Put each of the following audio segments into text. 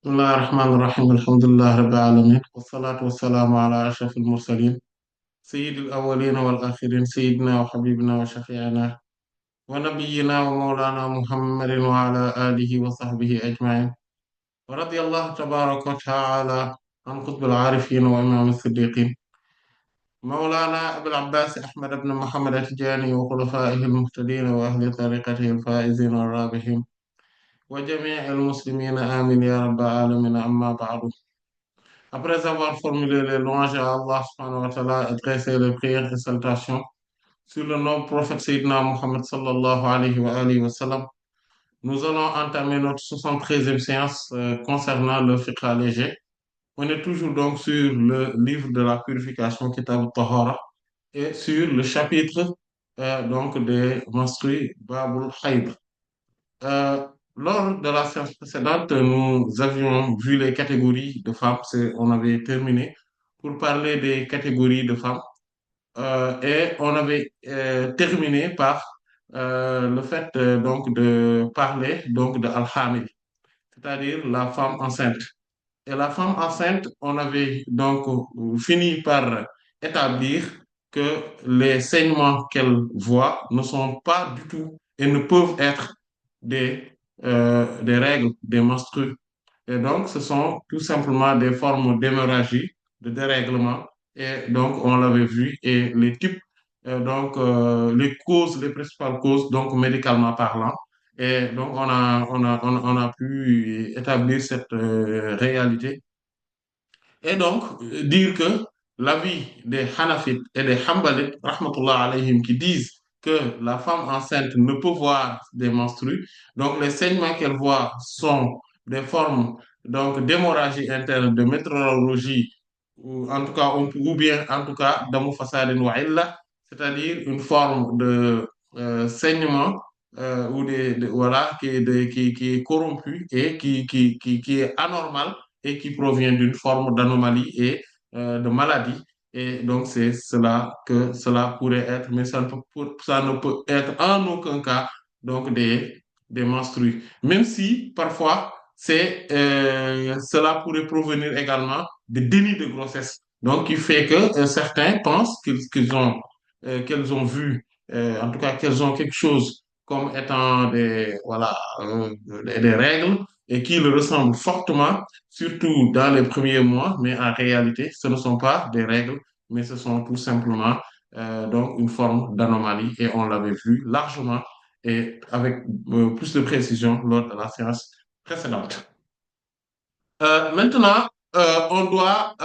بسم الله الرحمن الرحيم الحمد لله رب العالمين والصلاة والسلام على أشرف المرسلين سيد الأولين والآخرين سيدنا وحبيبنا وشفيعنا ونبينا ومولانا محمد وعلى آله وصحبه أجمعين ورضي الله تبارك وتعالى عن قطب العارفين وإمام الصديقين مولانا أبي العباس أحمد بن محمد التجاني وخلفائه المهتدين وأهل طريقته الفائزين الرابحين وجميع المسلمين آمين يا رب العالمين أما بعد. Après avoir formulé les louanges à Allah subhanahu wa ta'ala et dressé les prières et salutations sur le nom prophète Sayyidina Muhammad sallallahu alayhi wa sallam, nous allons entamer notre 73e séance concernant le fiqh léger. On est toujours donc sur le livre de la purification, Kitab al-Tahara, et sur le chapitre donc des menstrues, Babul Hayd. Euh, Lors de la séance précédente, nous avions vu les catégories de femmes. On avait terminé pour parler des catégories de femmes. Et on avait terminé par le fait donc de parler donc de Al-Hamil, c'est-à-dire la femme enceinte. Et la femme enceinte, on avait donc fini par établir que les saignements qu'elle voit ne sont pas du tout et ne peuvent être des règles, des menstrues. Et donc, ce sont tout simplement des formes d'hémorragie, de dérèglement. Et donc, on l'avait vu. Et les types, les causes, les principales causes, donc médicalement parlant. Et donc, on a pu établir cette réalité. Et donc, dire que l'avis des Hanafites et des Hanbalites, rahmatullah alayhim, qui disent que la femme enceinte ne peut voir des menstrues, donc les saignements qu'elle voit sont des formes donc d'hémorragie interne, de météorologie, ou en tout cas, ou bien en tout cas, d'amufasadin wa illa, c'est-à-dire une forme de saignement voilà, qui est corrompu et qui est anormal et qui provient d'une forme d'anomalie et de maladie. Et donc, c'est cela que cela pourrait être, mais ça ne peut être en aucun cas donc des menstrues. Même si parfois, cela pourrait provenir également de déni de grossesse. Donc, qui fait que certains pensent qu'elles ont vu, en tout cas qu'elles ont quelque chose comme étant voilà, des règles et qui le ressemblent fortement, surtout dans les premiers mois, mais en réalité, ce ne sont pas des règles, mais ce sont tout simplement donc une forme d'anomalie et on l'avait vu largement et avec plus de précision lors de la séance précédente. Maintenant, on doit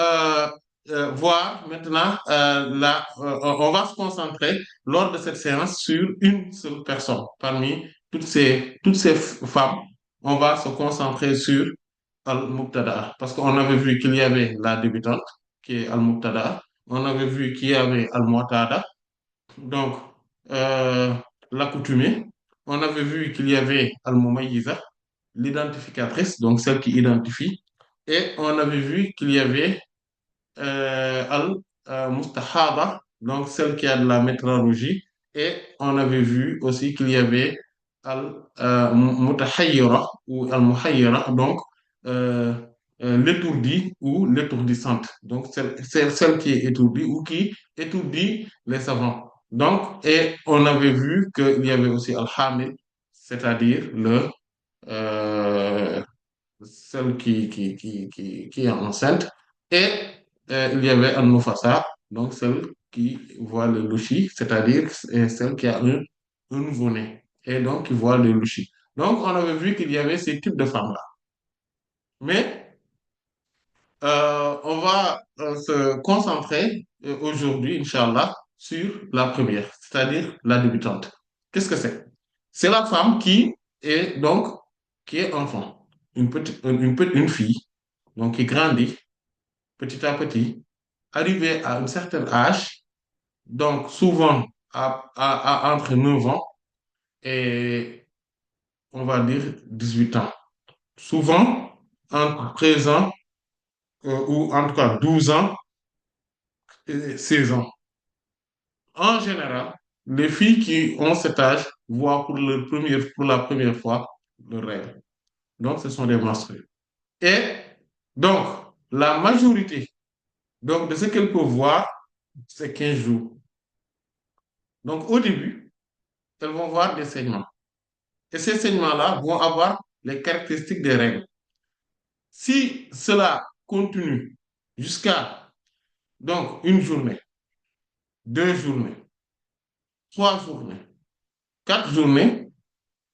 voir maintenant, on va se concentrer lors de cette séance sur une seule personne. Parmi toutes ces femmes, on va se concentrer sur Al-Muqtada. Parce qu'on avait vu qu'il y avait la débutante, qui est Al-Muqtada. On avait vu qu'il y avait Al-Mu'tada, donc euh, l'accoutumée. On avait vu qu'il y avait Al-Mumayyiza, l'identificatrice, donc celle qui identifie. Et on avait vu qu'il y avait Al-Mustahaba, donc celle qui a de la métrologie. Et on avait vu aussi qu'il y avait Al-Mutahayyira ou Al-Muhayyira, donc euh, l'étourdie ou l'étourdissante. Donc c'est celle qui est étourdie ou qui étourdit les savants. Donc, et on avait vu qu'il y avait aussi Al-Hamil, c'est-à-dire euh, celle qui est enceinte, et il y avait un Mufasa, donc celle qui voit le louchi, c'est-à-dire celle qui a un nouveau-né, et donc qui voit le louchi. Donc, on avait vu qu'il y avait ces types de femmes-là. Mais on va se concentrer aujourd'hui, Inch'Allah, sur la première, c'est-à-dire la débutante. Qu'est-ce que c'est? C'est la femme qui est enfant, une fille, donc qui grandit petit à petit, arrivée à un certain âge, donc souvent entre 9 ans et on va dire 18 ans. Souvent entre 13 ans ou en tout cas 12 ans et 16 ans. En général, les filles qui ont cet âge voient pour la première fois le règle. Donc, ce sont des menstrues. Et donc, la majorité donc, de ce qu'elles peuvent voir, c'est 15 jours. Donc, au début, elles vont voir des saignements. Et ces saignements-là vont avoir les caractéristiques des règles. Si cela continue jusqu'à donc une journée, 2 journées, 3 journées, 4 journées,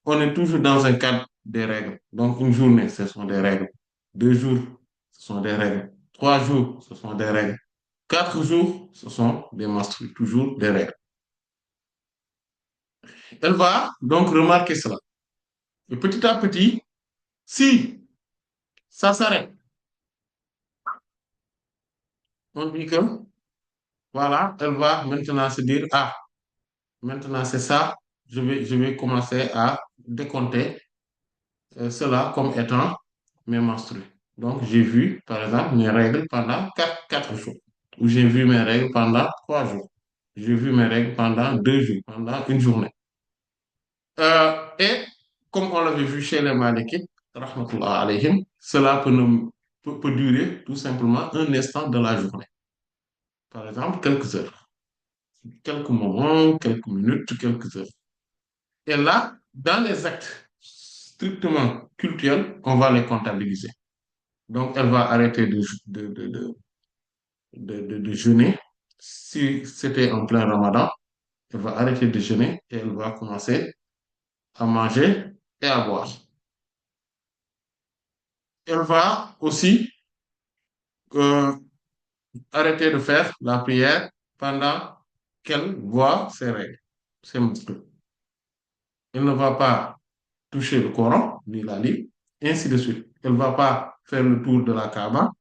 on est toujours dans un cadre des règles. Donc une journée, ce sont des règles. 2 jours, ce sont des règles. 3 jours, ce sont des règles. 4 jours, ce sont des menstrues, toujours des règles. Elle va donc remarquer cela. Et petit à petit, si ça s'arrête, on dit que, voilà, elle va maintenant se dire, ah, maintenant c'est ça, je vais commencer à décompter cela comme étant mes menstrues. Donc, j'ai vu, par exemple, mes règles pendant 4 jours, ou j'ai vu mes règles pendant 3 jours, j'ai vu mes règles pendant 2 jours, pendant une journée. Et comme on l'avait vu chez les Malikites, rahmatullah alayhim, cela peut durer tout simplement un instant de la journée. Par exemple, quelques heures, quelques moments, quelques minutes, quelques heures. Et là, dans les actes strictement cultuels, on va les comptabiliser. Donc, elle va arrêter de jeûner. Si c'était en plein Ramadan, elle va arrêter de jeûner et elle va commencer à manger et à boire. Elle va aussi euh, arrêter de faire la prière pendant qu'elle voit ses règles, ses muscles. Elle ne va pas toucher le Coran, ni la Bible, ainsi de suite. Elle ne va pas faire le tour de la Kaaba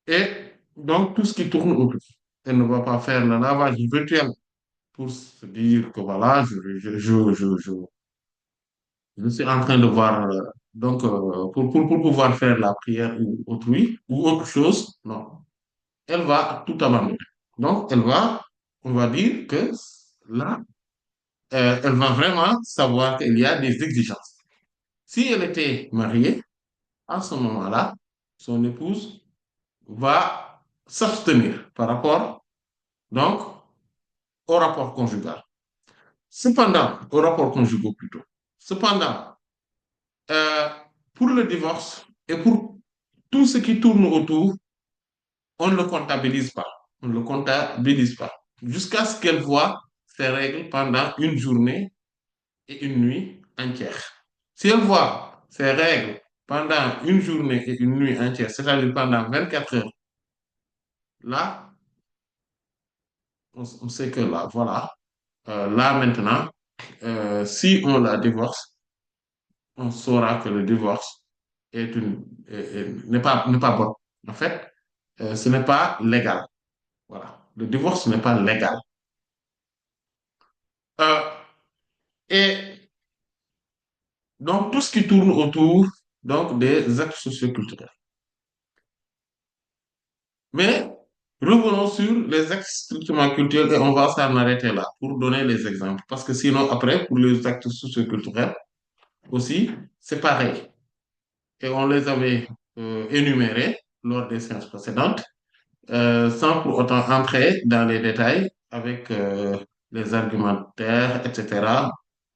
et donc tout ce qui tourne autour. Elle ne va pas faire le lavage virtuel pour se dire que voilà, je suis en train de voir, donc pour pouvoir faire la prière ou autrui ou autre chose, non. Elle va tout abandonner. Donc, on va dire que là, elle va vraiment savoir qu'il y a des exigences. Si elle était mariée, à ce moment-là, son épouse va s'abstenir par rapport, donc, au rapport conjugal. Cependant, au rapport conjugal plutôt. Cependant, euh, pour le divorce et pour tout ce qui tourne autour, on ne le comptabilise pas. On ne le comptabilise pas. Jusqu'à ce qu'elle voit ses règles pendant une journée et une nuit entière. Si elle voit ses règles pendant une journée et une nuit entière, c'est-à-dire pendant 24 heures, là, on sait que là, voilà, là maintenant, si on la divorce, on saura que le divorce n'est pas bon. En fait, ce n'est pas légal. Voilà. Le divorce n'est pas légal. Euh, et donc, tout ce qui tourne autour donc, des actes socioculturels. Mais revenons sur les actes strictement culturels et on va s'en arrêter là pour donner les exemples. Parce que sinon, après, pour les actes socioculturels aussi, c'est pareil. Et on les avait énumérés lors des séances précédentes, sans pour autant entrer dans les détails avec les argumentaires, etc.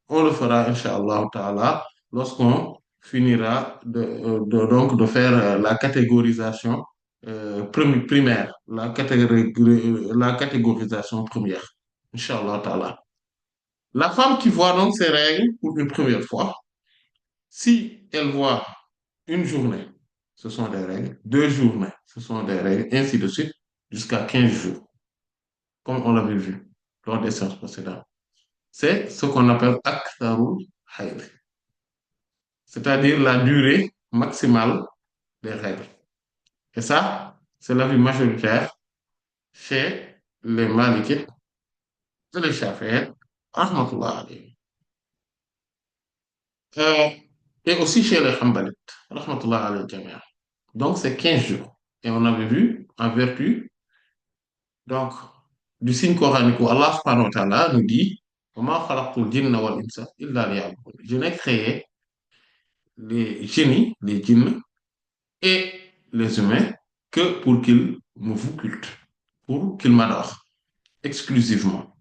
On le fera, Inch'Allah Ta'ala, lorsqu'on finira donc de faire la catégorisation primaire, la catégorisation première. Inch'Allah Ta'ala. La femme qui voit donc ses règles pour une première fois, si elle voit une journée, ce sont des règles, 2 journées, ce sont des règles, ainsi de suite, jusqu'à 15 jours, comme on l'avait vu lors des séances précédentes. C'est ce qu'on appelle Aktharul Hayd, c'est-à-dire la durée maximale des règles. Et ça, c'est l'avis majoritaire chez les Malikites et les Shafi'ites, rahmatullah alayhim. Euh, et aussi chez les Hanbalites, rahmatullah alayhim jami'an. Donc, c'est 15 jours. Et on avait vu, en vertu, donc, du signe coranique où Allah subhanahu wa ta'ala nous dit, وَمَا خَلَقْتُ الْجِنَّ وَالْإِنسَ إِلَّا لِيَعْبُدُونِ. Je n'ai créé les génies, les djinns, et les humains que pour qu'ils me vous culte, pour qu'ils m'adorent exclusivement.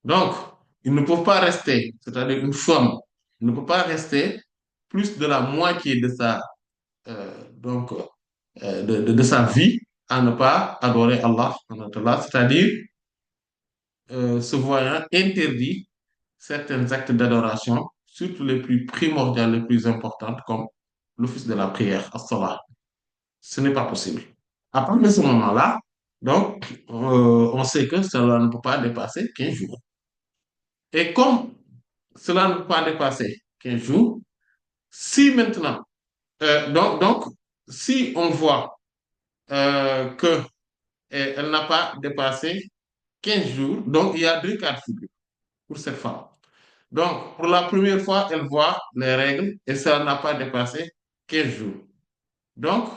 Donc, ils ne peuvent pas rester, c'est-à-dire une femme ne peut pas rester plus de la moitié de sa, de sa vie à ne pas adorer Allah, c'est-à-dire se voyant interdit certains actes d'adoration, surtout les plus primordiaux, les plus importants, comme l'office de la prière, as-salat. Ce n'est pas possible. À partir de ce moment-là, donc, on sait que cela ne peut pas dépasser 15 jours. Et comme cela ne peut pas dépasser 15 jours, si maintenant, donc, si on voit que elle n'a pas dépassé 15 jours, donc il y a deux cas de figure pour cette femme. Donc, pour la première fois, elle voit les règles et ça n'a pas dépassé 15 jours. Donc,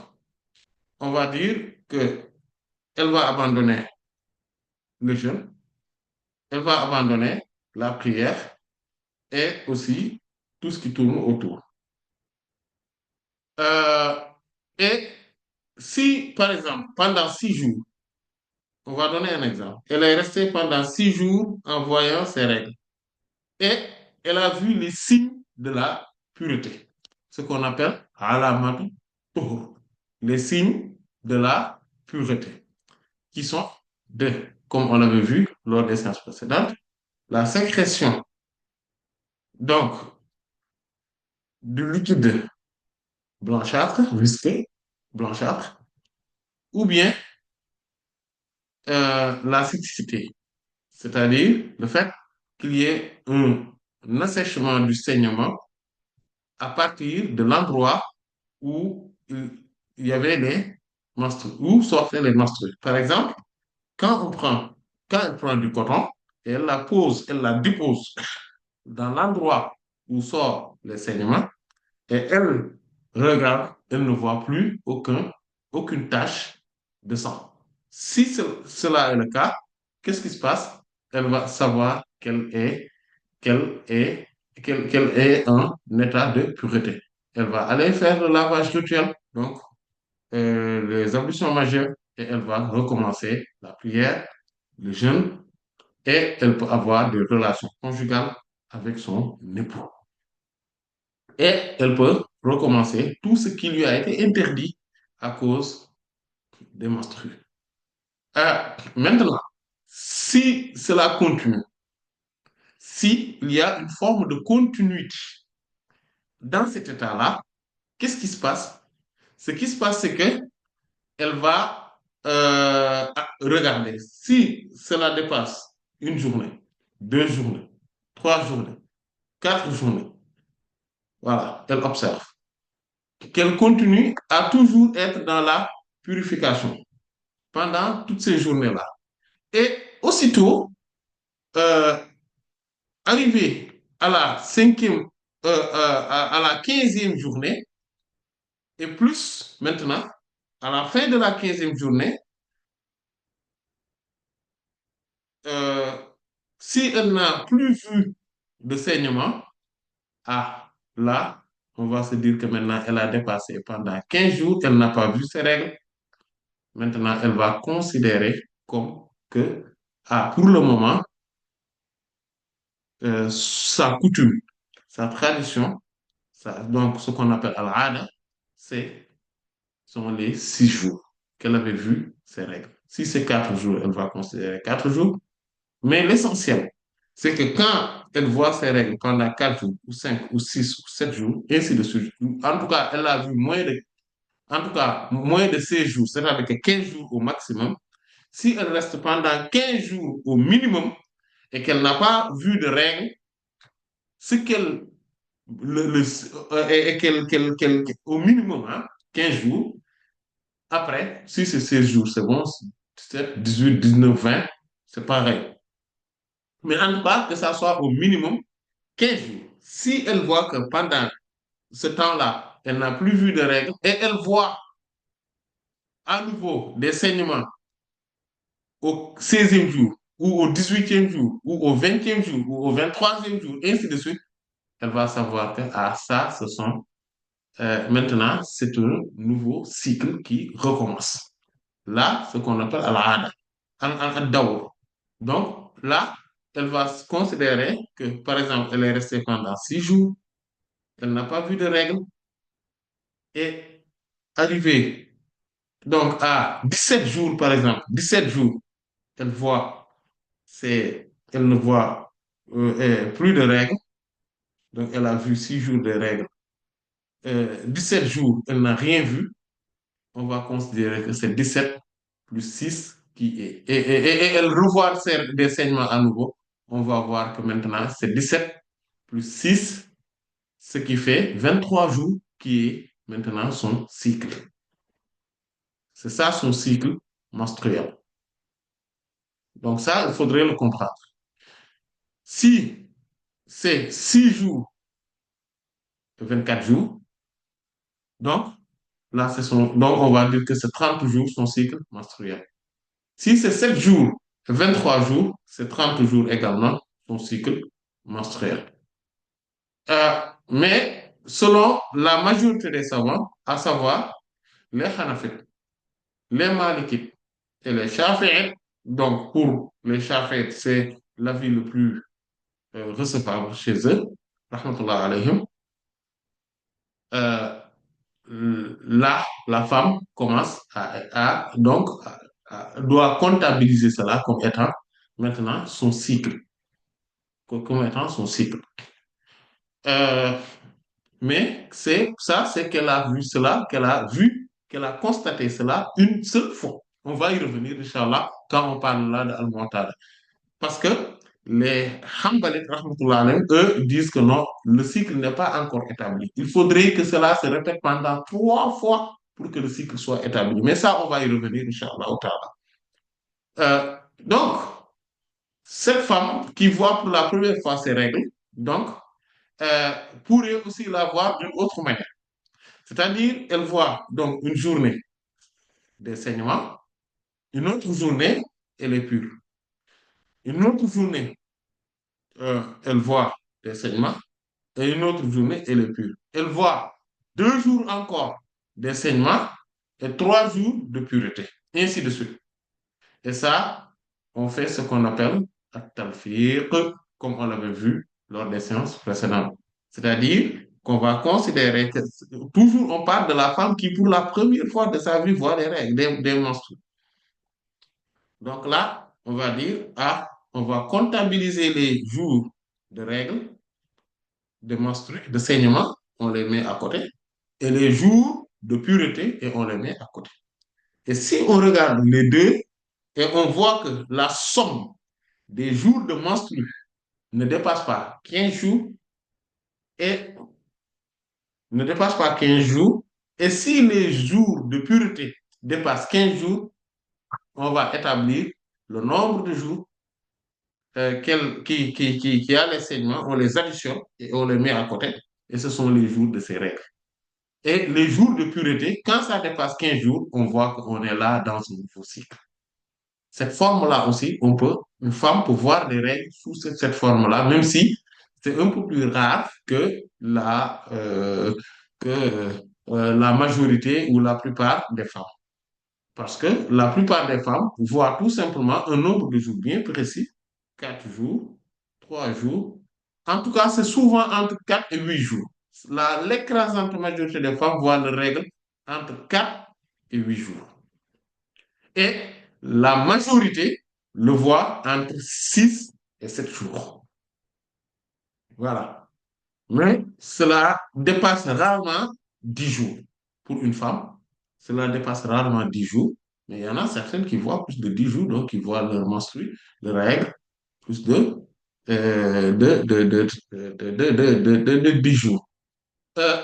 on va dire que elle va abandonner le jeûne, elle va abandonner la prière et aussi tout ce qui tourne autour. Euh, et si, par exemple, pendant 6 jours, on va donner un exemple, elle est restée pendant 6 jours en voyant ses règles et elle a vu les signes de la pureté, ce qu'on appelle alamatu tuhur, les signes de la pureté, qui sont deux, comme on l'avait vu lors des séances précédentes, la sécrétion donc du liquide blanchâtre, visqueux, blanchâtre, ou bien la cyclicité, c'est-à-dire le fait qu'il y ait un assèchement du saignement à partir de l'endroit où il y avait les menstrues, où sortaient les menstrues. Par exemple, quand on prend, quand elle prend du coton et elle la pose, elle la dépose dans l'endroit où sortent les saignements et elle regarde, elle ne voit plus aucune tache de sang. Si cela est le cas, qu'est-ce qui se passe? Elle va savoir qu'elle est, qu'elle est en état de pureté. Elle va aller faire le lavage rituel, donc les ablutions majeures, et elle va recommencer la prière, le jeûne, et elle peut avoir des relations conjugales avec son époux. Et elle peut recommencer tout ce qui lui a été interdit à cause des menstrues. Maintenant, si cela continue, s'il y a une forme de continuité dans cet état-là, qu'est-ce qui se passe? Ce qui se passe, c'est que elle va regarder si cela dépasse une journée, 2 journées, 3 journées, 4 journées. Voilà, elle observe. Qu'elle continue à toujours être dans la purification pendant toutes ces journées-là. Et aussitôt, euh, arrivé à la cinquième, à la 15e journée, et plus maintenant, à la fin de la 15e journée, euh, si elle n'a plus vu de saignement, ah, là, on va se dire que maintenant, elle a dépassé pendant 15 jours, elle n'a pas vu ses règles. Maintenant, elle va considérer comme que, ah, pour le moment, sa coutume, sa tradition, donc ce qu'on appelle al-ada, c'est sont les 6 jours qu'elle avait vu ses règles. Si c'est 4 jours, elle va considérer 4 jours. Mais l'essentiel, c'est que quand elle voit ses règles pendant 4 jours, ou 5, ou 6, ou 7 jours, et ainsi de suite, en tout cas, elle a vu en tout cas, moins de 16 jours, c'est-à-dire que 15 jours au maximum, si elle reste pendant 15 jours au minimum et qu'elle n'a pas vu de règles, ce qu'elle, et au minimum, hein, 15 jours, après, si c'est 16 jours, c'est bon, 17, 18, 19, 20, c'est pareil. Mais en tout cas, que ça soit au minimum 15 jours. Si elle voit que pendant ce temps-là, elle n'a plus vu de règles et elle voit à nouveau des saignements au 16e jour, ou au 18e jour, ou au 20e jour, ou au 23e jour, et ainsi de suite, elle va savoir que ah, ça, ce sont Maintenant, c'est un nouveau cycle qui recommence. Là, ce qu'on appelle al-ada, al-dawr. Donc, là, elle va se considérer que, par exemple, elle est restée pendant 6 jours, elle n'a pas vu de règles, et arrivée donc à 17 jours, par exemple, 17 jours, elle voit, elle ne voit plus de règles, donc elle a vu 6 jours de règles. 17 jours, elle n'a rien vu, on va considérer que c'est 17 plus 6 qui est. Et elle revoit des saignements à nouveau, on va voir que maintenant c'est 17 plus 6, ce qui fait 23 jours qui est maintenant son cycle. C'est ça son cycle menstruel. Donc ça, il faudrait le comprendre. Si c'est 6 jours, 24 jours, donc là, donc on va dire que c'est 30 jours son cycle menstruel. Si c'est 7 jours, 23 jours, c'est 30 jours également son cycle menstruel. Mais selon la majorité des savants, à savoir les Hanafites, les Malikites et les Shafi'ites, donc pour les Shafi'ites, c'est l'avis le plus recevable chez eux, rahmatullah alayhim, euh, là, la femme commence donc, doit comptabiliser cela comme étant maintenant son cycle, comme étant son cycle. Euh, mais c'est ça, c'est qu'elle a vu cela, qu'elle a constaté cela une seule fois. On va y revenir, Inch'Allah, quand on parle là de Al-Mu'tadha. Parce que les Hanbalites, rahmatullah alayhim, eux, disent que non, le cycle n'est pas encore établi. Il faudrait que cela se répète pendant 3 fois pour que le cycle soit établi. Mais ça, on va y revenir, Inch'Allah. Donc, cette femme qui voit pour la première fois ses règles, donc, euh, pourrait aussi la voir d'une autre manière. C'est-à-dire, elle voit donc une journée des saignements, une autre journée, elle est pure. Une autre journée, elle voit des saignements, et une autre journée, elle est pure. Elle voit 2 jours encore des saignements et 3 jours de pureté, et ainsi de suite. Et ça, on fait ce qu'on appelle at-talfiq, comme on l'avait vu lors des séances précédentes. C'est-à-dire qu'on va considérer que toujours on parle de la femme qui, pour la première fois de sa vie, voit des règles, des menstrues. Donc là, on va dire, on va comptabiliser les jours de règles, de menstrues, de saignement, on les met à côté, et les jours de pureté, et on les met à côté. Et si on regarde les deux, et on voit que la somme des jours de menstrues ne dépasse pas 15 jours, et ne dépasse pas 15 jours, et si les jours de pureté dépassent 15 jours, on va établir le nombre de jours qui a les saignements, on les additionne et on les met à côté, et ce sont les jours de ces règles. Et les jours de pureté, quand ça dépasse 15 jours, on voit qu'on est là dans un nouveau cycle. Cette forme-là aussi, une femme peut voir des règles sous cette forme-là, même si c'est un peu plus rare que la majorité ou la plupart des femmes. Parce que la plupart des femmes voient tout simplement un nombre de jours bien précis, 4 jours, 3 jours. En tout cas, c'est souvent entre 4 et 8 jours. L'écrasante majorité des femmes voient les règles entre 4 et 8 jours. Et la majorité le voit entre 6 et 7 jours. Voilà. Mais cela dépasse rarement 10 jours. Pour une femme, cela dépasse rarement 10 jours. Mais il y en a certaines qui voient plus de 10 jours, donc qui voient leur menstru, leur règle, plus de 10 jours.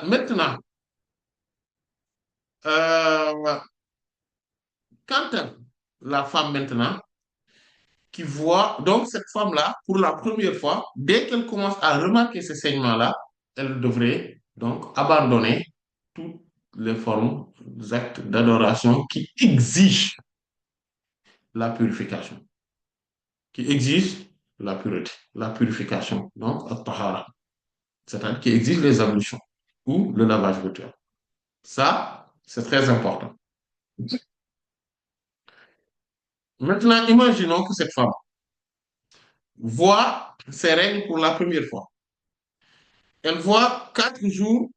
Maintenant, euh, quand la femme maintenant qui voit, donc cette femme-là, pour la première fois, dès qu'elle commence à remarquer ces saignements-là, elle devrait donc abandonner toutes les formes, les actes d'adoration qui exigent la purification, qui exigent la pureté, la purification, donc at-tahara, c'est-à-dire qui exigent les ablutions ou le lavage rituel. Ça, c'est très important. Maintenant, imaginons que cette femme voit ses règles pour la première fois. Elle voit 4 jours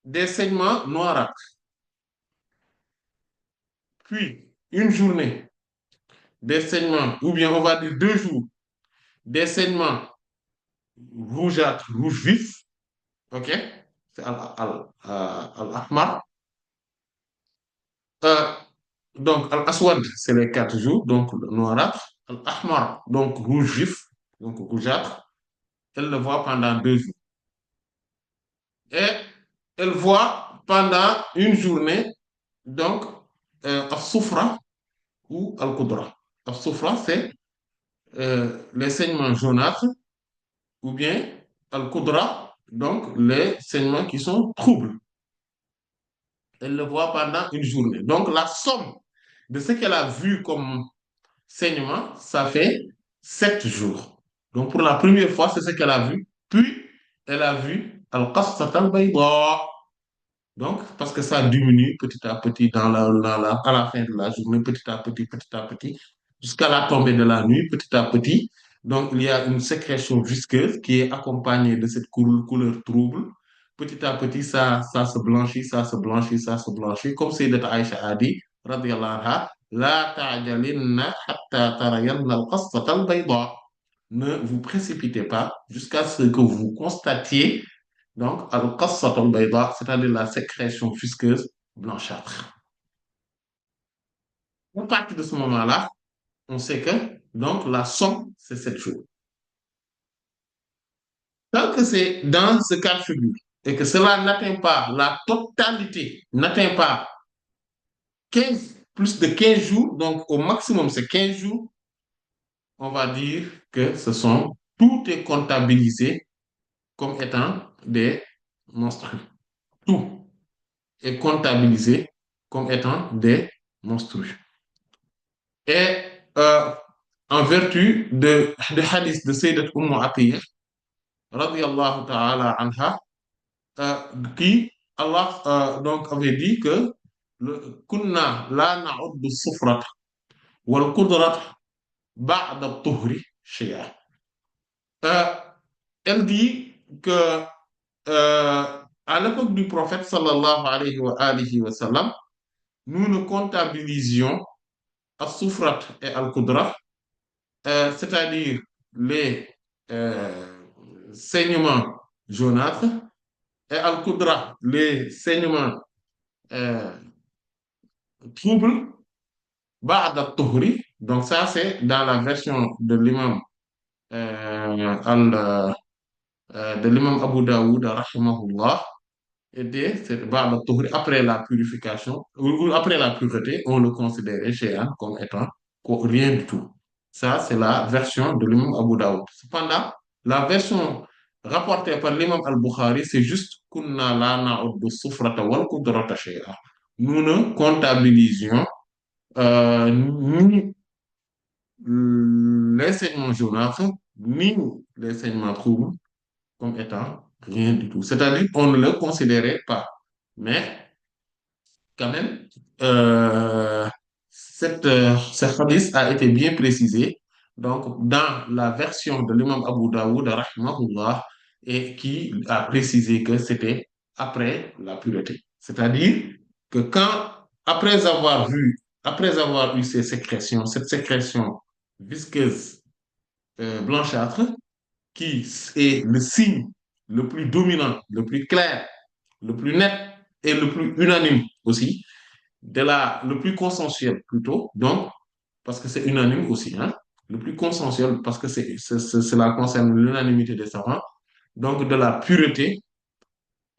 des saignements noirâtres, puis une journée des saignements, ou bien on va dire 2 jours des saignements rougeâtres, rouge vif, ok? C'est al-ahmar. Euh, donc, al-aswad, c'est les 4 jours, donc le noirâtre. Al-ahmar, donc rouge vif, donc rougeâtre. Elle le voit pendant 2 jours. Et elle voit pendant une journée, donc, al-soufra ou al-qudra. Al-soufra, c'est les saignements jaunâtres, ou bien al-qudra, donc les saignements qui sont troubles. Elle le voit pendant une journée. Donc, la somme de ce qu'elle a vu comme saignement, ça fait 7 jours. Donc, pour la première fois, c'est ce qu'elle a vu. Puis, elle a vu Al-Qassat al-Bayda. Donc, parce que ça diminue petit à petit à la fin de la journée, petit à petit, jusqu'à la tombée de la nuit, petit à petit. Donc, il y a une sécrétion visqueuse qui est accompagnée de cette couleur trouble. Petit à petit, ça se blanchit, ça se blanchit, ça se blanchit. Comme Sayyidat Aïcha a dit, radiyallahu anha, la ta'jalinna hatta tarayanna al-qassata al-bayda. Ne vous précipitez pas jusqu'à ce que vous constatiez donc al-qassat al-bayda, c'est-à-dire la sécrétion visqueuse blanchâtre. À partir de ce moment-là, on sait que donc la somme, c'est 7 jours. Tant que c'est dans ce cas de figure et que cela n'atteint pas la totalité, n'atteint pas 15, plus de 15 jours, donc au maximum c'est 15 jours, on va dire que tout est comptabilisé comme étant des menstrues. Tout est comptabilisé comme étant des menstrues. Et en vertu de hadith de Sayyidat Atiyah, radiyallahu ta'ala anha, euh, qui Allah donc avait dit que kunna la na'uddu sufrata wal qudrata ba'da tuhri shay'a. Euh, Elle dit que à l'époque du prophète sallallahu alayhi wa sallam, nous ne comptabilisions as-sufrat et al-qudra, c'est-à-dire les saignements jaunâtres, et al-qudra, les saignements euh, troubles, ba'da tuhri. Donc ça, c'est dans la version de l'imam de l'imam Abu Daoud, rahimahullah, c'est ba'da tuhri, après la purification, ou après la pureté, on le considérait chez Anne comme étant rien du tout. Ça, c'est la version de l'imam Abu Daoud. Cependant, la version rapportée par l'imam Al-Bukhari, c'est juste kunna la na'uddu sufrata wal qudrata shay'a. Nous ne comptabilisions ni les saignements jaunâtres, ni les saignements troubles comme étant rien du tout. C'est-à-dire qu'on ne le considérait pas. Mais quand même, ce hadith a été bien précisé donc, dans la version de l'imam Abu Daoud, rahimahullah, et qui a précisé que c'était après la pureté. C'est-à-dire que après avoir eu cette sécrétion visqueuse blanchâtre, qui est le signe le plus dominant, le plus clair, le plus net et le plus unanime aussi, le plus consensuel plutôt, donc, parce que c'est unanime aussi, hein, le plus consensuel parce que cela concerne l'unanimité des savants, donc de la pureté,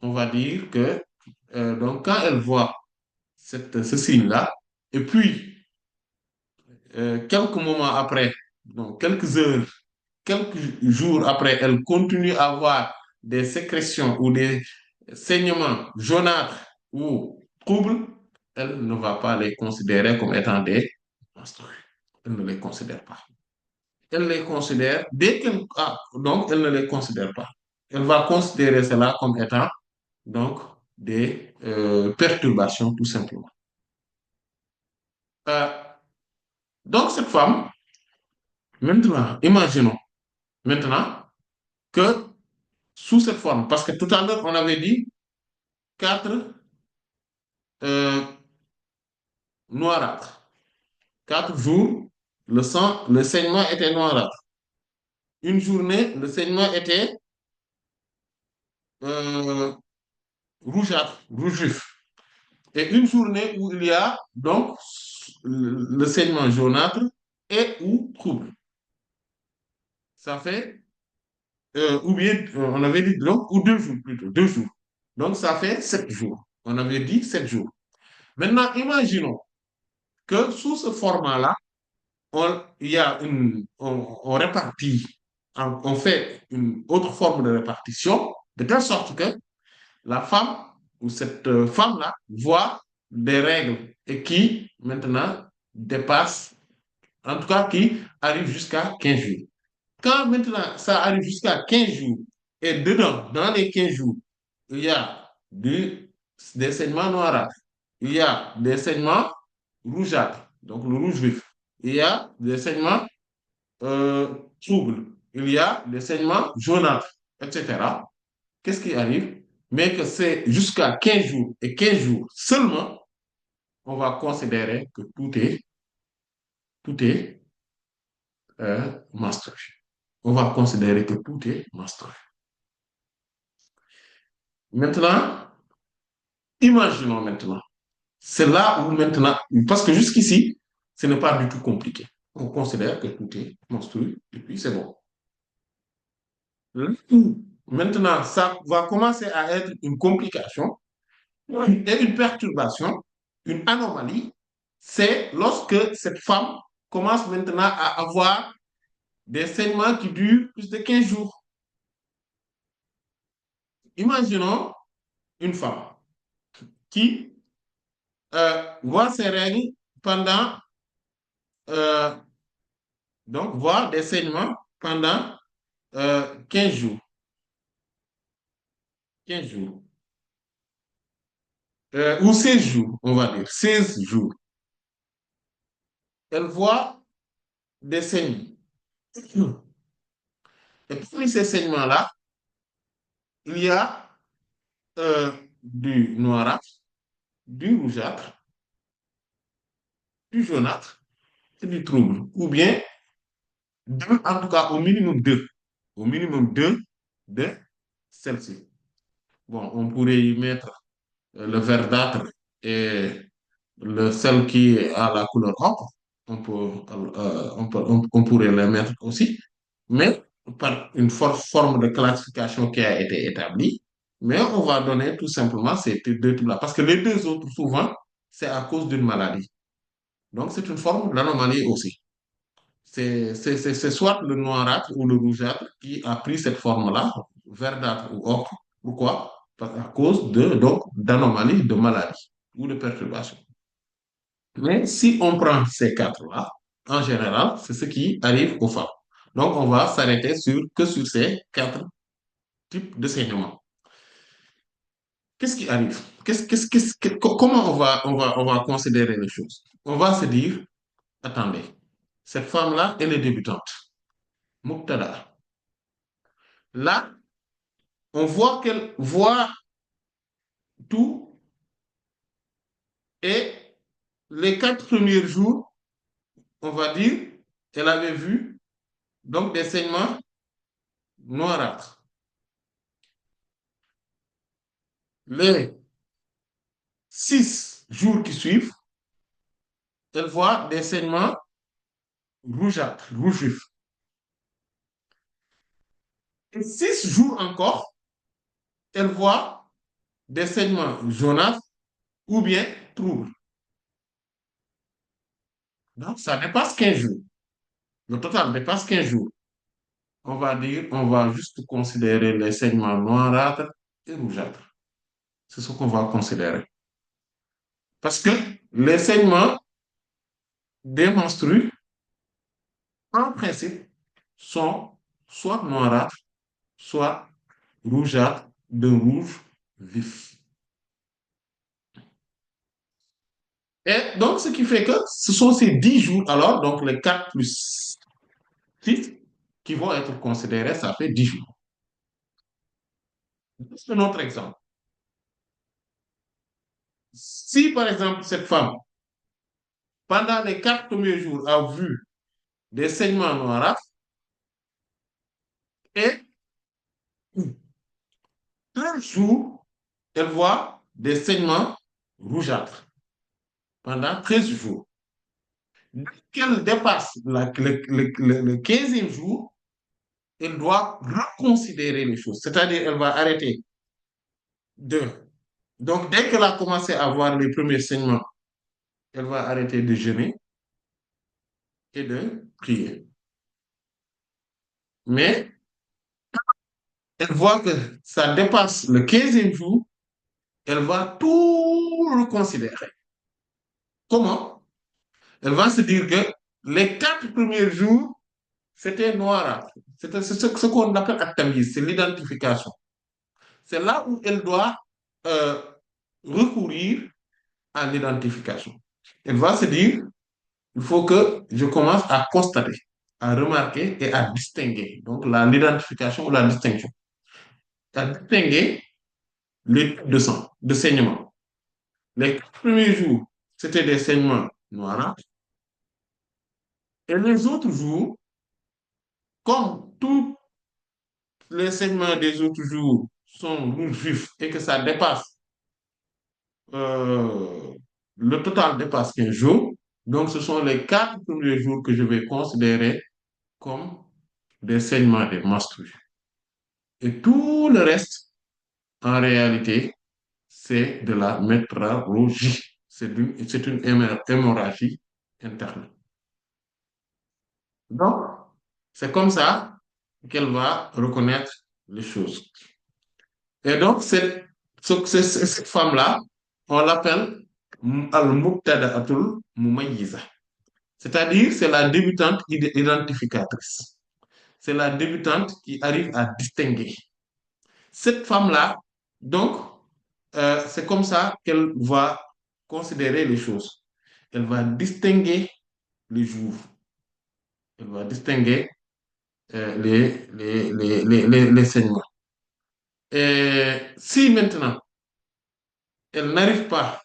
on va dire que, donc quand elle voit ce signe-là, et puis quelques moments après, donc quelques heures, quelques jours après, elle continue à avoir des sécrétions ou des saignements jaunâtres ou troubles, elle ne va pas les considérer comme étant des menstrues. Elle ne les considère pas. Elle les considère, dès qu'elle... Ah, donc, elle ne les considère pas. Elle va considérer cela comme étant, donc, des perturbations, tout simplement. Euh, donc, cette femme, maintenant, imaginons maintenant que sous cette forme, parce que tout à l'heure, on avait dit quatre euh, noirâtres. 4 jours, le saignement était noirâtre. Une journée, le saignement était euh, rougeâtre, rouge vif. Et une journée où il y a donc le saignement jaunâtre et ou trouble. Ça fait, ou bien, on avait dit donc, ou 2 jours plutôt, 2 jours. Donc ça fait 7 jours. On avait dit 7 jours. Maintenant, imaginons que sous ce format-là, il y a on répartit, on fait une autre forme de répartition, de telle sorte que la femme ou cette femme-là voit des règles et qui maintenant dépasse, en tout cas qui arrive jusqu'à 15 jours. Quand maintenant ça arrive jusqu'à 15 jours et dedans, dans les 15 jours, il y a des saignements noirâtres, il y a des saignements rougeâtres, donc le rouge vif, il y a des saignements euh, troubles, il y a des saignements jaunâtres, etc. Qu'est-ce qui arrive? Mais que c'est jusqu'à 15 jours et 15 jours seulement, on va considérer que tout est menstrué. On va considérer que tout est menstrué. Maintenant, imaginons maintenant. C'est là où maintenant, parce que jusqu'ici, ce n'est pas du tout compliqué. On considère que tout est menstrué et puis c'est bon. Maintenant, ça va commencer à être une complication et une perturbation, une anomalie, c'est lorsque cette femme commence maintenant à avoir des saignements qui durent plus de 15 jours. Imaginons une femme qui voit ses règles pendant, euh, donc voit des saignements pendant 15 jours. 15 jours. Ou 16 jours, on va dire. 16 jours. Elle voit des saignements. Et parmi ces saignements-là, il y a du noirâtre, du rougeâtre, du jaunâtre et du trouble. Ou bien deux, en tout cas au minimum deux. Au minimum deux de celle-ci. Bon, on pourrait y mettre le verdâtre et le celle qui a la couleur ocre. On pourrait les mettre aussi. Mais par une forme de classification qui a été établie, mais on va donner tout simplement ces deux types-là. Parce que les deux autres, souvent, c'est à cause d'une maladie. Donc, c'est une forme d'anomalie aussi. C'est soit le noirâtre ou le rougeâtre qui a pris cette forme-là, verdâtre ou ocre. Pourquoi? À cause donc, d'anomalies, de maladies ou de perturbations. Mais si on prend ces quatre-là, en général, c'est ce qui arrive aux femmes. Donc, on va s'arrêter que sur ces quatre types de saignements. Qu'est-ce qui arrive? Comment on va considérer les choses? On va se dire, attendez, cette femme-là, elle est débutante. Muktada. Là, on voit qu'elle voit tout et les 4 premiers jours, on va dire, elle avait vu donc des saignements noirâtres. Les 6 jours qui suivent, elle voit des saignements rougeâtres, rouge vif. Et 6 jours encore, elle voit des saignements jaunâtres ou bien troubles. Donc, ça dépasse 15 jours. Le total dépasse 15 jours. On va juste considérer les saignements noirâtres et rougeâtres. C'est ce qu'on va considérer. Parce que les saignements des menstrues, en principe, sont soit noirâtres, soit rougeâtres de rouge vif. Et donc, ce qui fait que ce sont ces 10 jours, alors, donc les 4 plus 6 qui vont être considérés, ça fait 10 jours. C'est notre exemple. Si, par exemple, cette femme, pendant les 4 premiers jours, a vu des saignements noirs et 13 jours, elle voit des saignements rougeâtres pendant 13 jours. Dès qu'elle dépasse le 15e jour, elle doit reconsidérer les choses. C'est-à-dire, elle va arrêter de... Donc, dès qu'elle a commencé à voir les premiers saignements, elle va arrêter de jeûner et de prier. Mais elle voit que ça dépasse le 15e jour, elle va tout reconsidérer. Comment? Elle va se dire que les 4 premiers jours, c'était noir. C'est ce qu'on appelle at-tamyiz, c'est l'identification. C'est là où elle doit euh, recourir à l'identification. Elle va se dire, il faut que je commence à constater, à remarquer et à distinguer. Donc, l'identification ou la distinction. À distinguer les types de sang, de saignement. Les 4 premiers jours, c'était des saignements noirs. Et les autres jours, comme tous les saignements des autres jours sont rouges vifs et que ça dépasse, euh, le total dépasse 15 jours, donc ce sont les 4 premiers jours que je vais considérer comme des saignements des menstrues. Et tout le reste, en réalité, c'est de la métrorragie. C'est une hémorragie interne. Donc, c'est comme ça qu'elle va reconnaître les choses. Et donc, cette femme-là, on l'appelle al-mubtada'atul mumayyiza. C'est-à-dire, c'est la débutante identificatrice. C'est la débutante qui arrive à distinguer. Cette femme-là, donc, c'est comme ça qu'elle va considérer les choses. Elle va distinguer les jours. Elle va distinguer les saignements. Et si maintenant, elle n'arrive pas,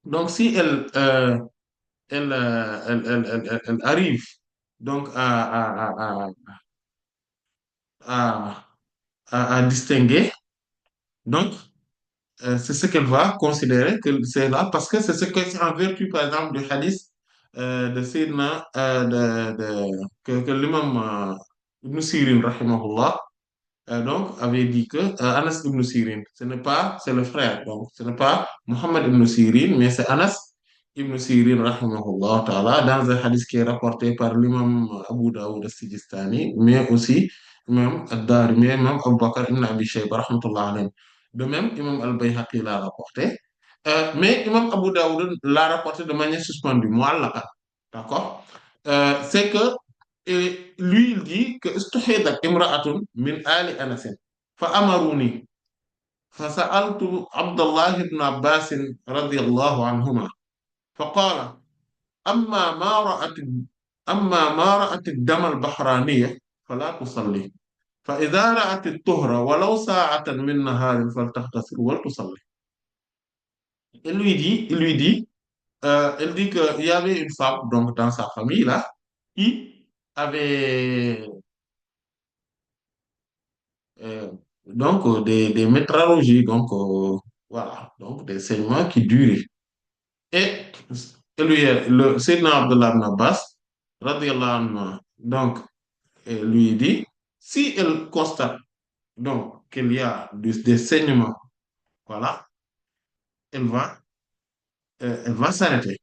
donc si elle arrive donc à, à distinguer, donc c'est ce qu'elle va considérer que c'est là, parce que c'est ce que c'est en vertu, par exemple, du hadith de Sayyidina, que l'imam Ibn Sirin, rahimahullah, donc, avait dit que Anas ibn Sirin, ce n'est pas, c'est le frère, donc ce n'est pas Muhammad ibn Sirin, mais c'est Anas ibn Sirin, rahimahullah ta'ala, dans un hadith qui est rapporté par l'imam Abu Dawud al-Sijistani, mais aussi imam Ad-Darimi, imam Abu Bakr ibn Abi Shayba, rahmatullah alayhi. De même, imam Al-Bayhaqi l'a rapporté, mais imam Abu Dawud l'a rapporté de manière suspendue, mu'allaqa, d'accord? C'est que et lui, il dit que istuhidat imra'atun min ali Anas fa amaruni fa sa'altu Abdullah ibn Abbas radiyallahu anhuma فقال أما ما رأت أما ما رأت الدم البحرانية فلا تصلي فإذا رأت الطهر ولو ساعة من نهار فلتغتسل ولتصلي. Il dit qu'il y avait une femme donc dans sa famille là qui avait euh, donc des métralogies, donc voilà, donc des saignements qui duraient. Et, le Sayyidina Abdullah ibn Abbas, radiallahu anhu, donc, lui dit, si elle constate donc qu'il y a des saignements, voilà, elle va, elle va s'arrêter.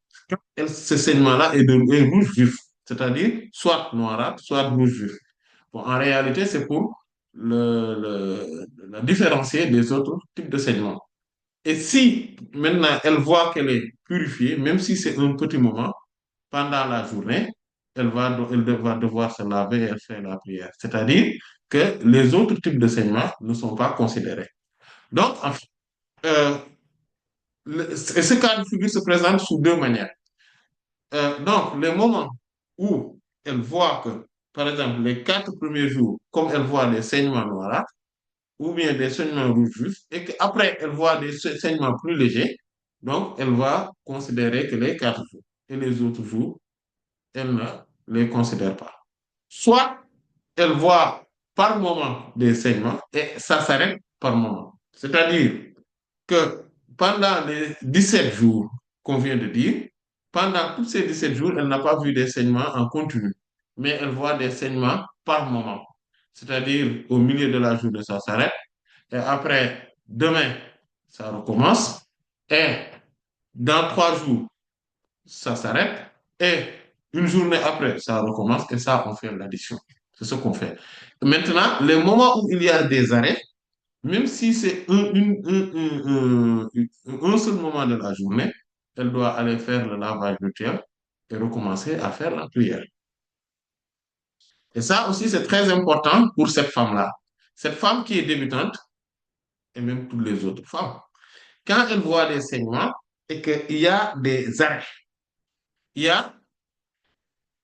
Ce saignement-là est rouge vif, c'est-à-dire soit noirâtre, soit rouge vif. Bon, en réalité, c'est pour la différencier des autres types de saignements. Et si maintenant elle voit qu'elle est purifiée, même si c'est un petit moment, pendant la journée, elle va devoir se laver et faire la prière. C'est-à-dire que les autres types de saignements ne sont pas considérés. Donc, en fait, euh, et ce cas de figure se présente sous deux manières. Donc, les moments où elle voit que, par exemple, les 4 premiers jours, comme elle voit des saignements noirs, ou bien des saignements rouges, et qu'après, elle voit des saignements plus légers, donc elle va considérer que les 4 jours et les autres jours, elle ne les considère pas. Soit elle voit par moment des saignements et ça s'arrête par moment. C'est-à-dire que pendant les 17 jours qu'on vient de dire, pendant tous ces 17 jours, elle n'a pas vu des saignements en continu, mais elle voit des saignements par moment. C'est-à-dire au milieu de la journée, ça s'arrête, et après, demain, ça recommence, et dans 3 jours, ça s'arrête, et une journée après, ça recommence, et ça, on fait l'addition. C'est ce qu'on fait. Maintenant, les moments où il y a des arrêts, même si c'est un seul moment de la journée, elle doit aller faire le lavage rituel et recommencer à faire la prière. Et ça aussi, c'est très important pour cette femme-là. Cette femme qui est débutante, et même toutes les autres femmes, quand elle voit des saignements et qu'il y a des arrêts, il y a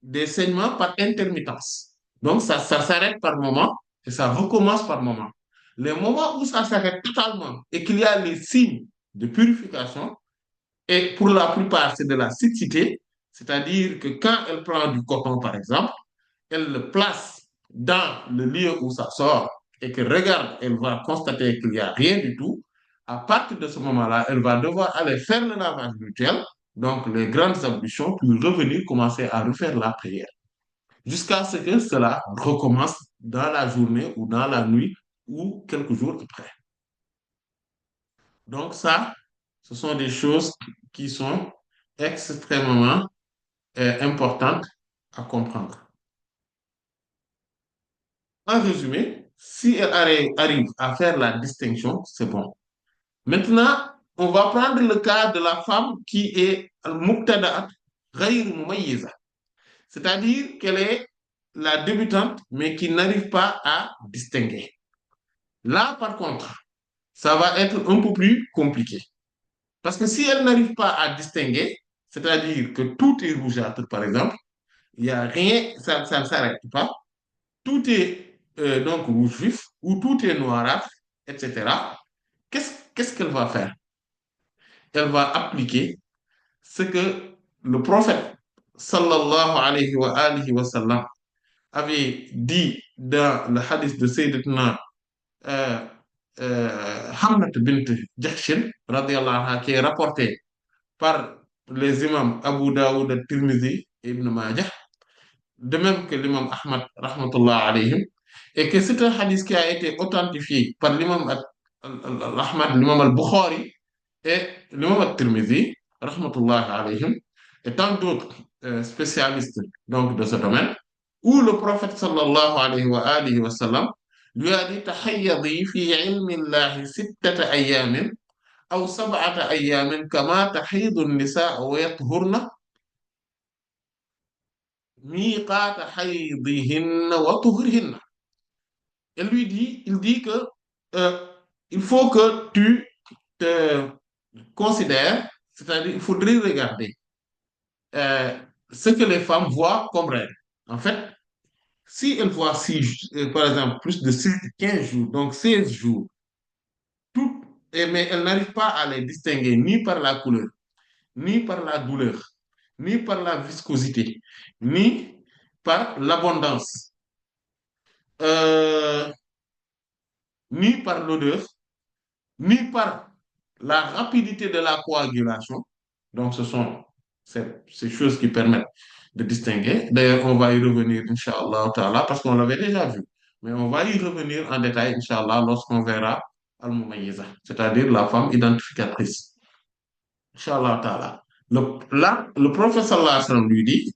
des saignements par intermittence. Donc, ça s'arrête par moment et ça recommence par moment. Les moments où ça s'arrête totalement et qu'il y a les signes de purification, et pour la plupart, c'est de la siccité, c'est-à-dire que quand elle prend du coton, par exemple, elle le place dans le lieu où ça sort et qu'elle regarde, elle va constater qu'il n'y a rien du tout. À partir de ce moment-là, elle va devoir aller faire le lavage rituel, donc les grandes ablutions, puis revenir commencer à refaire la prière, jusqu'à ce que cela recommence dans la journée ou dans la nuit ou quelques jours après. Donc ça, ce sont des choses qui sont extrêmement importantes à comprendre. En résumé, si elle arrive à faire la distinction, c'est bon. Maintenant, on va prendre le cas de la femme qui est al-muqtada'at ghayr mumayyiza, c'est-à-dire qu'elle est la débutante, mais qui n'arrive pas à distinguer. Là, par contre, ça va être un peu plus compliqué. Parce que si elle n'arrive pas à distinguer, c'est-à-dire que tout est rougeâtre, par exemple, il n'y a rien, ça ne s'arrête pas, tout est donc rouge vif ou tout est noirâtre, etc. Qu'est-ce qu'elle va faire? Elle va appliquer ce que le prophète sallallahu alayhi wa sallam avait dit dans le hadith de Sayyidatuna euh, Hamnat bint Jahshin, radiallahu anha, qui est rapporté par les imams Abu Daoud, Tirmidhi et Ibn Majah, de même que l'imam Ahmad, rahmatullah alayhim, et que c'est un hadith qui a été authentifié par l'imam Ahmad, l'imam al-Bukhari et l'imam al-Tirmidhi, rahmatullah alayhim, et tant d'autres spécialistes donc, de ce domaine, où le prophète sallallahu alayhi wa sallam lui a dit tahayyadi fi ilmi Allah sittata ayamin aw sab'ata ayamin kama tahidu an-nisa wa yathurna miqata haydihinna wa tuhrihinna. Il dit que euh, il faut que tu te considères, c'est-à-dire il faudrait regarder euh, ce que les femmes voient comme règle. En fait, si elles voient par exemple, plus de 15 jours, donc 16 jours, tout, mais elles n'arrivent pas à les distinguer ni par la couleur, ni par la douleur, ni par la viscosité, ni par l'abondance, euh, ni par l'odeur, ni par la rapidité de la coagulation. Donc, ce sont ces choses qui permettent de distinguer. D'ailleurs, on va y revenir, Inch'Allah, parce qu'on l'avait déjà vu. Mais on va y revenir en détail, Inch'Allah, lorsqu'on verra Al-Mumayyiza, c'est-à-dire la femme identificatrice. Inch'Allah ta'ala. Là, le prophète sallallahu alayhi wa sallam lui dit,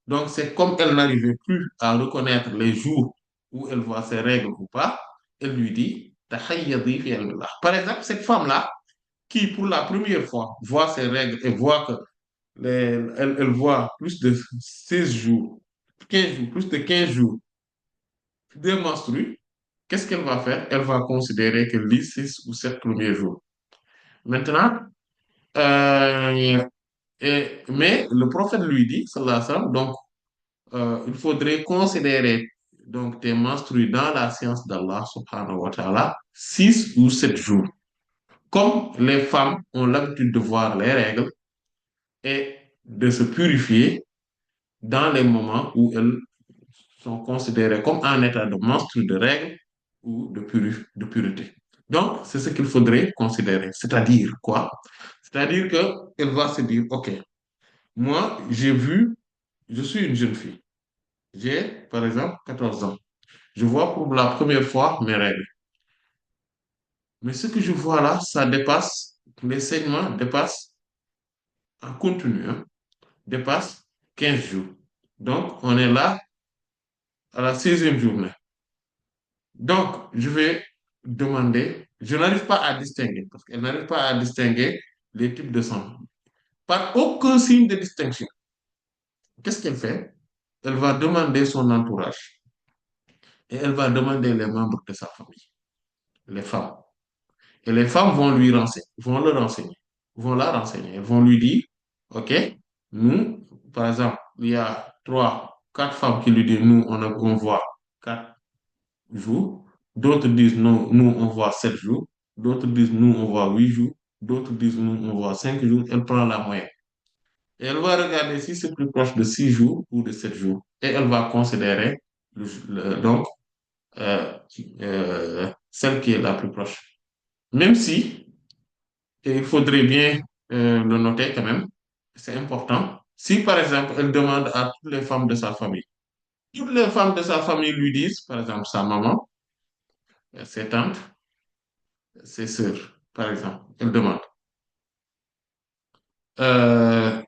donc c'est comme elle n'arrivait plus à reconnaître les jours où elle voit ses règles ou pas, elle lui dit, tahayyadi fi ilmillah. Par exemple, cette femme-là, qui pour la première fois voit ses règles et voit que elle voit plus de 16 jours, 15 jours, plus de 15 jours de menstrues, qu'est-ce qu'elle va faire? Elle va considérer que les 6 ou 7 premiers jours. Maintenant, Euh, mais le prophète lui dit, sallallahu alayhi wa sallam, donc, il faudrait considérer donc tes menstrues dans la science d'Allah, subhanahu wa ta'ala, 6 ou 7 jours. Comme les femmes ont l'habitude de voir les règles et de se purifier dans les moments où elles sont considérées comme en état de menstru, de règles ou de pureté. Donc, c'est ce qu'il faudrait considérer. C'est-à-dire quoi? C'est-à-dire qu'elle va se dire, OK, moi, je suis une jeune fille. J'ai, par exemple, 14 ans. Je vois pour la première fois mes règles. Mais ce que je vois là, ça dépasse, les saignements dépassent en continu, hein, dépassent 15 jours. Donc, on est là à la 16e journée. Donc, je vais demander, je n'arrive pas à distinguer, parce qu'elle n'arrive pas à distinguer les types de sang. Par aucun signe de distinction. Qu'est-ce qu'elle fait? Elle va demander son entourage et elle va demander les membres de sa famille, les femmes. Et les femmes vont vont la renseigner. Elles vont lui dire, OK, nous, par exemple, il y a 3, 4 femmes qui lui disent, nous, on voit 4 jours. D'autres disent, non, nous, on voit 7 jours. D'autres disent, nous, on voit 8 jours. D'autres disent, nous, on voit 5 jours. Elle prend la moyenne. Et elle va regarder si c'est plus proche de 6 jours ou de 7 jours. Et elle va considérer donc celle qui est la plus proche. Même si, et il faudrait bien le noter quand même, c'est important, si par exemple elle demande à toutes les femmes de sa famille, toutes les femmes de sa famille lui disent, par exemple sa maman, ses tantes, ses sœurs, par exemple, elle demande. Euh,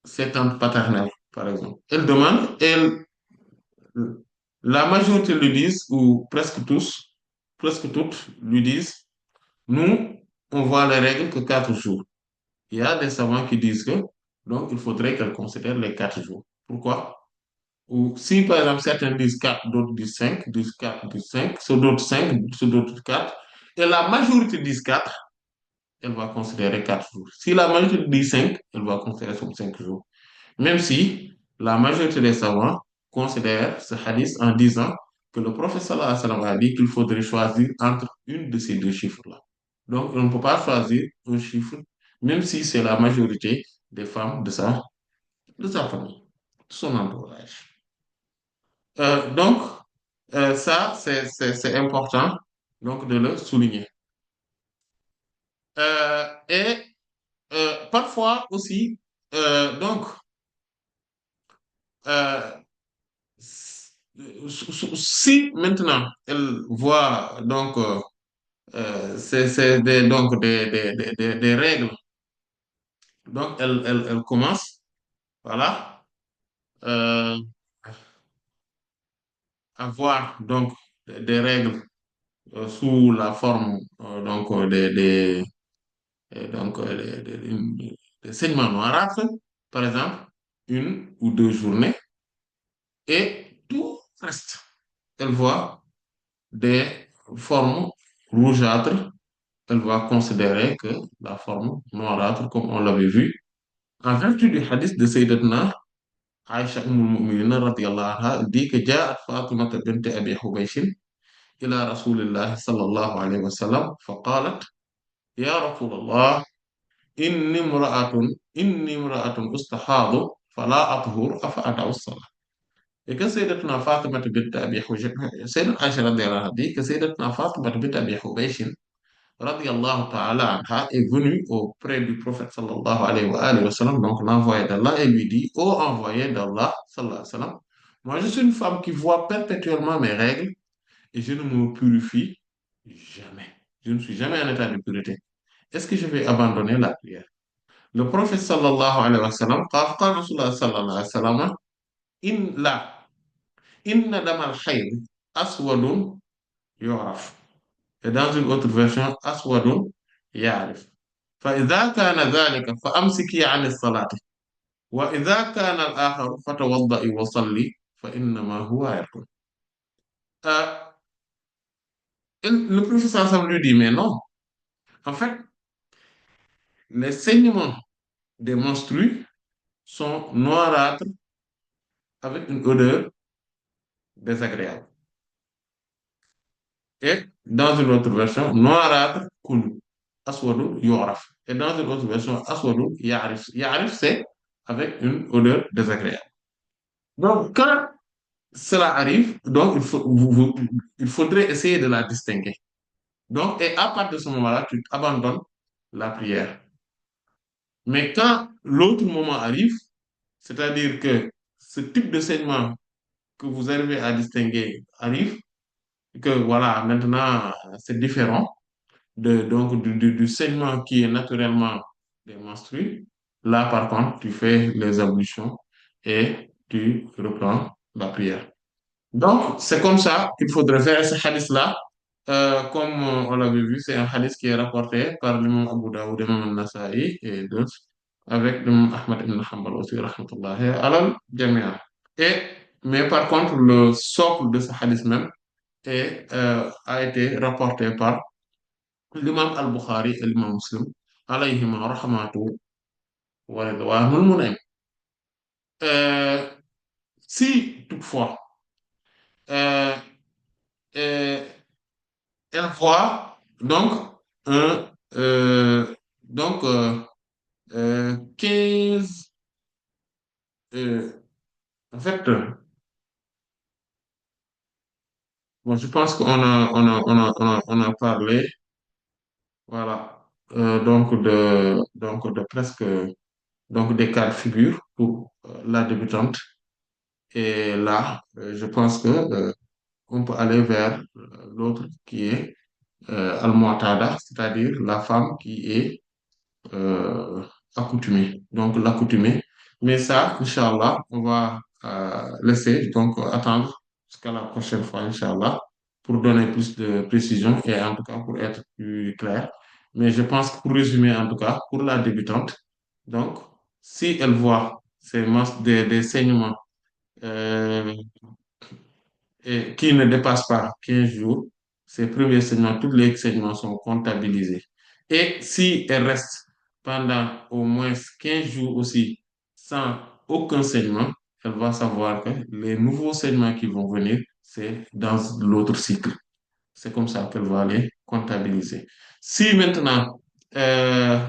Ses tantes paternelles, par exemple. Elle demande, la majorité lui disent, ou presque tous, presque toutes lui disent, nous, on voit les règles que 4 jours. Il y a des savants qui disent que, donc, il faudrait qu'elle considère les 4 jours. Pourquoi? Ou si, par exemple, certains disent 4, d'autres disent 5, disent 4, disent 5, ceux d'autres 5, ceux d'autres 4, et la majorité disent 4, elle va considérer 4 jours. Si la majorité dit 5, elle va considérer 5 jours. Même si la majorité des savants considèrent ce hadith en disant que le prophète sallallahu alayhi wa sallam a dit qu'il faudrait choisir entre une de ces deux chiffres-là. Donc, on ne peut pas choisir un chiffre, même si c'est la majorité des femmes de sa famille, de son entourage. Donc, ça, c'est important donc, de le souligner. Et parfois aussi, donc, euh, si maintenant elle voit donc donc des règles, donc elle commence, voilà, euh, à voir donc des règles sous la forme donc des saignements noirâtres, par exemple, 1 ou 2 journées, et tout reste. Elle voit des formes rougeâtres, elle va considérer que la forme noirâtre, comme on l'avait vu, en vertu du hadith de Sayyidatna Aïcha Mu'minin radiyallahu anha, dit que جاءت فاطمة بنت أبي حبيش إلى رسول الله صلى الله عليه وسلم فقالت يا رسول الله إني امرأة إني امرأة أستحاض فلا أطهر أفأدع الصلاة. Et que Sayyidatna Fatima bint Abi Hubaysh, Sayyidatna Aïcha radiyallahu anha dit que Sayyidatna Fatima bint Abi Hubaysh radiyallahu ta'ala anha est venue auprès du prophète sallallahu alayhi wa sallam, donc l'envoyé d'Allah, et lui dit, ô envoyé d'Allah sallallahu alayhi wa sallam, moi je suis une femme qui voit perpétuellement mes règles et je ne me purifie jamais. Je ne suis jamais en état de pureté. Est-ce que je vais abandonner la prière? Le prophète sallallahu alayhi wa sallam, قال رسول الله صلى الله عليه وسلم إن لا إن دم الحيض أسود يعرف. Et dans une autre version, أسود يعرف. فإذا كان ذلك فأمسكي عن الصلاة وإذا كان الآخر فتوضئي وصلي فإنما هو عرق. Euh, le professeur Sam lui dit, mais non, en fait, les saignements des menstrues sont noirâtres avec une odeur désagréable. Et dans une autre version, noirâtre kul, aswadu yu'raf. Et dans une autre version, aswadu ya'rif. Ya'rif, c'est avec une odeur désagréable. Donc, quand cela arrive, donc il faudrait essayer de la distinguer. Donc, et à partir de ce moment-là, tu abandonnes la prière. Mais quand l'autre moment arrive, c'est-à-dire que ce type de saignement que vous arrivez à distinguer arrive, que voilà, maintenant c'est différent donc du saignement qui est naturellement des menstrues. Là, par contre, tu fais les ablutions et tu reprends la prière. Donc, c'est comme ça qu'il faudrait faire ce hadith-là. Comme on l'avait vu, c'est un hadith qui est rapporté par l'imam Abu Dawud, l'imam Nasa'i et d'autres, avec l'imam Ahmad ibn Hanbal aussi, rahmatullahi alal jami'a. Et, mais par contre, le socle de ce hadith même a été rapporté par l'imam al-Bukhari et l'imam Muslim, alayhima rahmatu wa ridwanul mun'im. Euh, Si toutefois, euh, euh, elle voit donc un, donc 15, euh, en fait, bon, je pense qu'on a parlé, voilà, donc de presque, donc des cas de figure pour la débutante. Et là, je pense que on peut aller vers l'autre qui est al-mu'tada, c'est-à-dire la femme qui est accoutumée, donc l'accoutumée. Mais ça, Inch'Allah, on va laisser, donc attendre jusqu'à la prochaine fois, Inch'Allah, pour donner plus de précision et en tout cas pour être plus clair. Mais je pense que pour résumer, en tout cas, pour la débutante, donc, si elle voit des saignements euh, et qui ne dépasse pas 15 jours, ces premiers segments, tous les segments sont comptabilisés. Et si elle reste pendant au moins 15 jours aussi sans aucun segment, elle va savoir que les nouveaux segments qui vont venir, c'est dans l'autre cycle. C'est comme ça qu'elle va les comptabiliser. Si maintenant euh,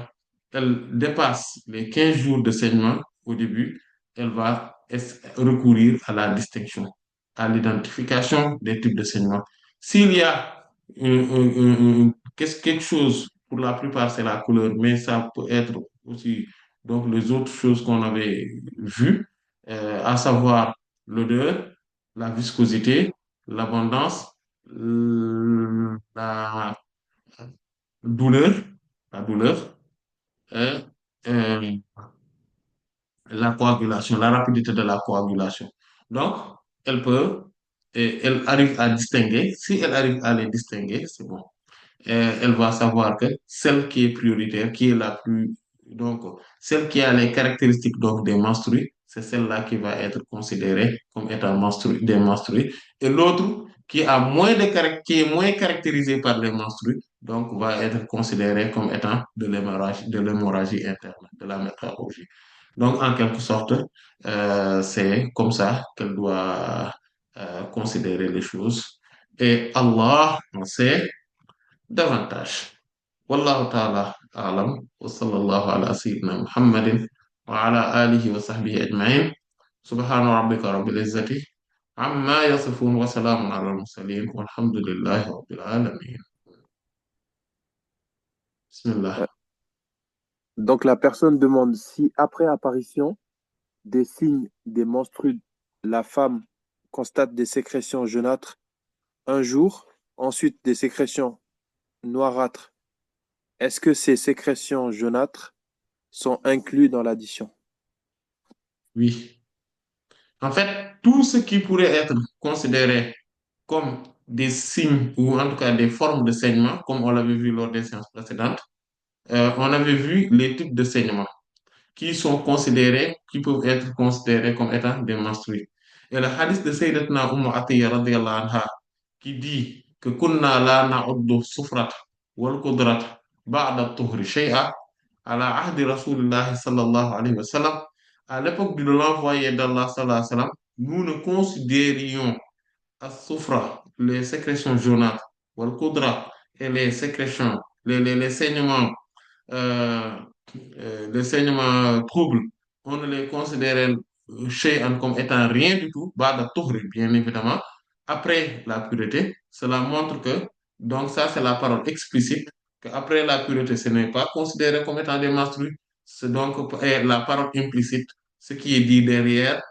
elle dépasse les 15 jours de saignement au début, elle va recourir à la distinction, à l'identification des types de saignement. S'il y a quelque chose, pour la plupart c'est la couleur, mais ça peut être aussi donc les autres choses qu'on avait vues, à savoir l'odeur, la viscosité, l'abondance, la douleur, la douleur, et, euh, la coagulation, la rapidité de la coagulation. Donc, elle peut, et elle arrive à distinguer, si elle arrive à les distinguer, c'est bon. Elle va savoir que celle qui est prioritaire, qui est la plus, donc, celle qui a les caractéristiques donc, des menstrues, c'est celle-là qui va être considérée comme étant des menstrues. Et l'autre, qui a moins qui est moins caractérisée par les menstrues, donc va être considérée comme étant de l'hémorragie interne, de la métrorragie. Donc, en quelque sorte, c'est comme ça qu'elle doit considérer les choses. Et Allah en sait davantage. Wallahu ta'ala a'lam wa sallallahu ala sayyidina Muhammadin wa ala alihi wa sahbihi ajma'in. Subhana rabbika rabbil izzati amma yasifun wa salamun ala al-mursalin walhamdulillahi rabbil alamin. Euh, Bismillah. Donc la personne demande si après apparition des signes des menstrues, la femme constate des sécrétions jaunâtres un jour, ensuite des sécrétions noirâtres. Est-ce que ces sécrétions jaunâtres sont inclus dans l'addition? Oui. En fait, tout ce qui pourrait être considéré comme des signes ou en tout cas des formes de saignement, comme on l'avait vu lors des séances précédentes, on avait vu les types de saignement qui peuvent être considérés comme étant des menstrues. Et le hadith de Sayyidatuna Atiyya radiyallahu anha, qui dit que kunna la na'uddu sufrat wal qudrat ba'da tuhri shay'a, ala ahdi rasulillahi sallallahu alayhi wa sallam, à l'époque de l'envoyé d'Allah sallallahu alayhi wa sallam, nous ne considérions as-soufra, les sécrétions jaunâtres, wal qudra et les sécrétions, les saignements, euh, les saignements troubles, on ne les considérait shay'an comme étant rien du tout, ba'da tuhri, bien évidemment, après la pureté. Cela montre que, donc ça c'est la parole explicite, qu'après la pureté, ce n'est pas considéré comme étant des menstrues. C'est donc la parole implicite, ce qui est dit derrière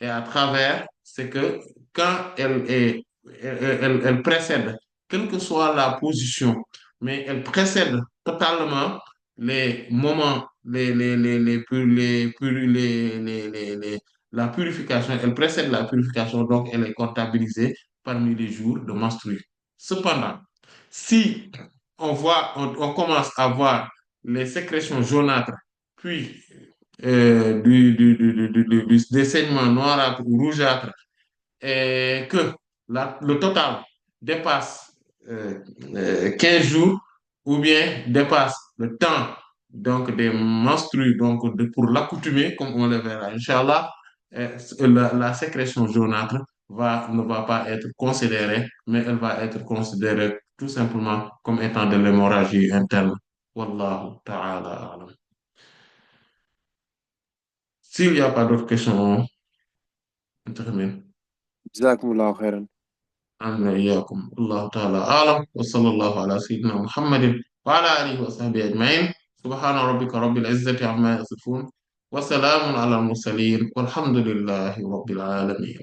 et à travers, c'est que quand elle précède, quelle que soit la position, mais elle précède totalement les moments, la purification, elle précède la purification, donc elle est comptabilisée parmi les jours de menstrues. Cependant, si on commence à voir les sécrétions jaunâtres, puis des saignements noirâtres ou rougeâtres, et que le total dépasse 15 jours ou bien dépasse le temps donc des menstrues donc pour l'accoutumée, comme on le verra, Inch'Allah, la sécrétion jaunâtre ne va pas être considérée, mais elle va être considérée tout simplement comme étant de l'hémorragie interne. Wallahu ta'ala a'lam. S'il n'y a pas d'autres questions, on termine. Jazakumullahu khairan. عنا إياكم الله تعالى أعلم وصلى الله على سيدنا محمد وعلى آله وصحبه أجمعين سبحان ربك رب العزة عما يصفون وسلام على المرسلين والحمد لله رب العالمين